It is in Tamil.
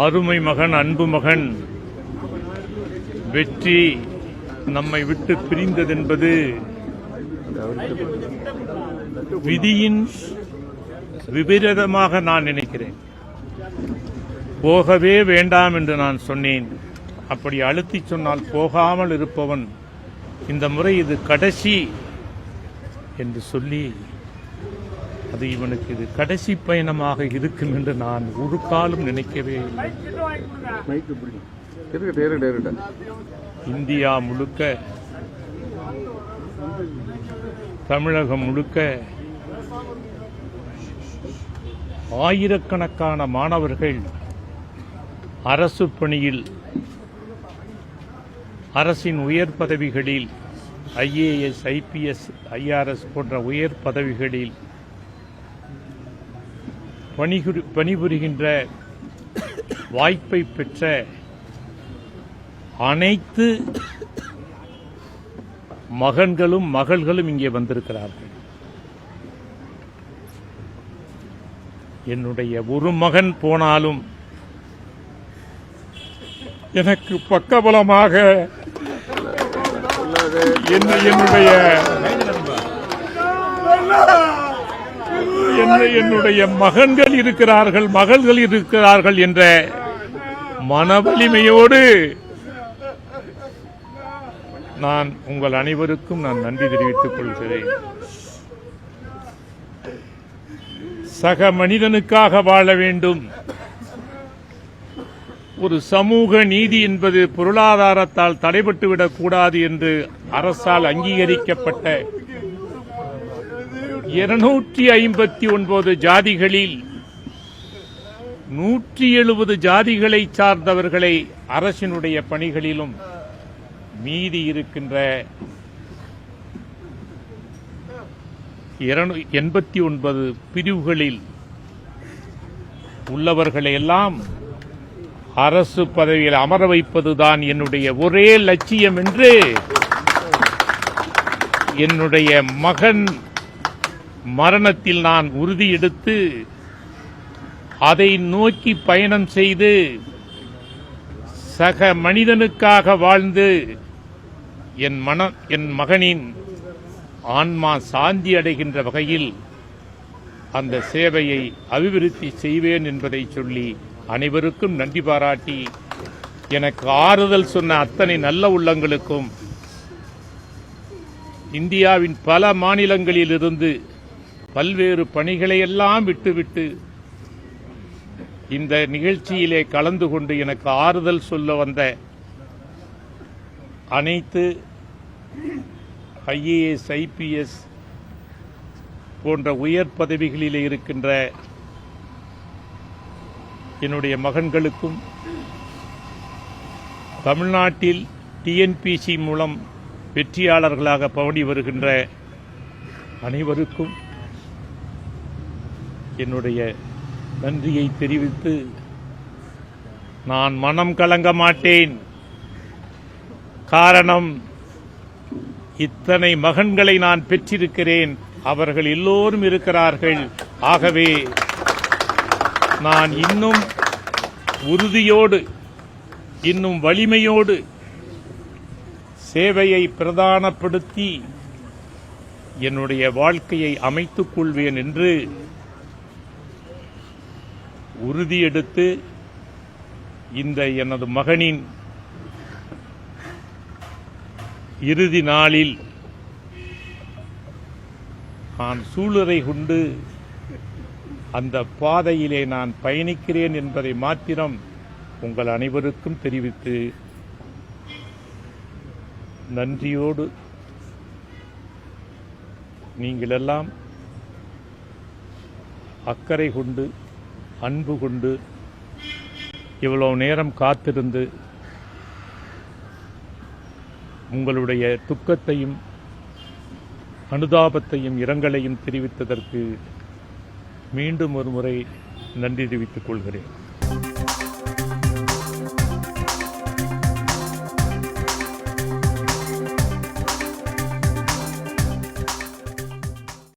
அருமை மகன், அன்பு மகன் வெற்றி நம்மை விட்டு பிரிந்ததென்பது விதியின் விபரீதமாக நான் நினைக்கிறேன். போகவே வேண்டாம் என்று நான் சொன்னேன். அப்படி அழுத்தி சொன்னால் போகாமல் இருப்பவன் இந்த முறை இது கடைசி என்று சொல்லி அது இவனுக்கு இது கடைசி பயணமாக இருக்கும் என்று நான் ஒரு காலம் நினைக்கவே இல்லை. இந்தியா முழுக்க, தமிழகம் முழுக்க ஆயிரக்கணக்கான மாணவர்கள் அரசு பணியில், அரசின் உயர் பதவிகளில், IAS, IPS, IRS போன்ற உயர் பதவிகளில் பணிபுரிகின்ற வாய்ப்பை பெற்ற அனைத்து மகன்களும் மகள்களும் இங்கே வந்திருக்கிறார்கள். என்னுடைய ஒரு மகன் போனாலும் எனக்கு பக்கபலமாக என்னுடைய மகன்கள் இருக்கிறார்கள், மகள்கள் இருக்கிறார்கள் என்ற மனவலிமையோடு நான் உங்கள் அனைவருக்கும் நான் நன்றி தெரிவித்துக் கொள்கிறேன். சக மனிதனுக்காக வாழ வேண்டும். ஒரு சமூக நீதி என்பது பொருளாதாரத்தால் தடைபட்டுவிடக் கூடாது என்று அரசால் அங்கீகரிக்கப்பட்ட 259 ஜாதிகளில் 170 ஜாதிகளை சார்ந்தவர்களை அரசினுடைய பணிகளிலும், மீதி இருக்கின்ற 89 பிரிவுகளில் உள்ளவர்களை எல்லாம் அரசு பதவியில் அமர வைப்பதுதான் என்னுடைய ஒரே லட்சியம் என்று என்னுடைய மகன் மரணத்தில் நான் உறுதி எடுத்து அதை நோக்கி பயணம் செய்து சக மனிதனுக்காக வாழ்ந்து என் மகனின் ஆன்மா சாந்தி அடைகின்ற வகையில் அந்த சேவையை அபிவிருத்தி செய்வேன் என்பதை சொல்லி அனைவருக்கும் நன்றி பாராட்டி, எனக்கு ஆறுதல் சொன்ன அத்தனை நல்ல உள்ளங்களுக்கும், இந்தியாவின் பல மாநிலங்களில் இருந்து பல்வேறு பணிகளை எல்லாம் விட்டுவிட்டு இந்த நிகழ்ச்சியிலே கலந்து கொண்டு எனக்கு ஆறுதல் சொல்ல வந்த அனைத்து IAS, IPS போன்ற உயர் பதவிகளிலே இருக்கின்ற என்னுடைய மகன்களுக்கும், தமிழ்நாட்டில் TNPC மூலம் வெற்றியாளர்களாக பவனி வருகின்ற அனைவருக்கும் என்னுடைய நன்றியை தெரிவித்து, நான் மனம் கலங்க மாட்டேன். காரணம், இத்தனை மகன்களை நான் பெற்றிருக்கிறேன், அவர்கள் எல்லோரும் இருக்கிறார்கள். ஆகவே நான் இன்னும் உறுதியோடு, இன்னும் வலிமையோடு சேவையை பிரதானப்படுத்தி என்னுடைய வாழ்க்கையை அமைத்துக் கொள்வேன் என்று உறுதியெடுத்து இந்த எனது மகனின் இறுதி நாளில் நான் சூளுரை கொண்டு அந்த பாதையிலே நான் பயணிக்கிறேன் என்பதை மாத்திரம் உங்கள் அனைவருக்கும் தெரிவித்து, நன்றியோடு நீங்களெல்லாம் அக்கறை கொண்டு, அன்பு கொண்டு, இவ்வளவு நேரம் காத்திருந்து உங்களுடைய துக்கத்தையும் அனுதாபத்தையும் இரங்கலையும் தெரிவித்ததற்கு மீண்டும் ஒரு முறை நன்றி தெரிவித்துக் கொள்கிறேன்.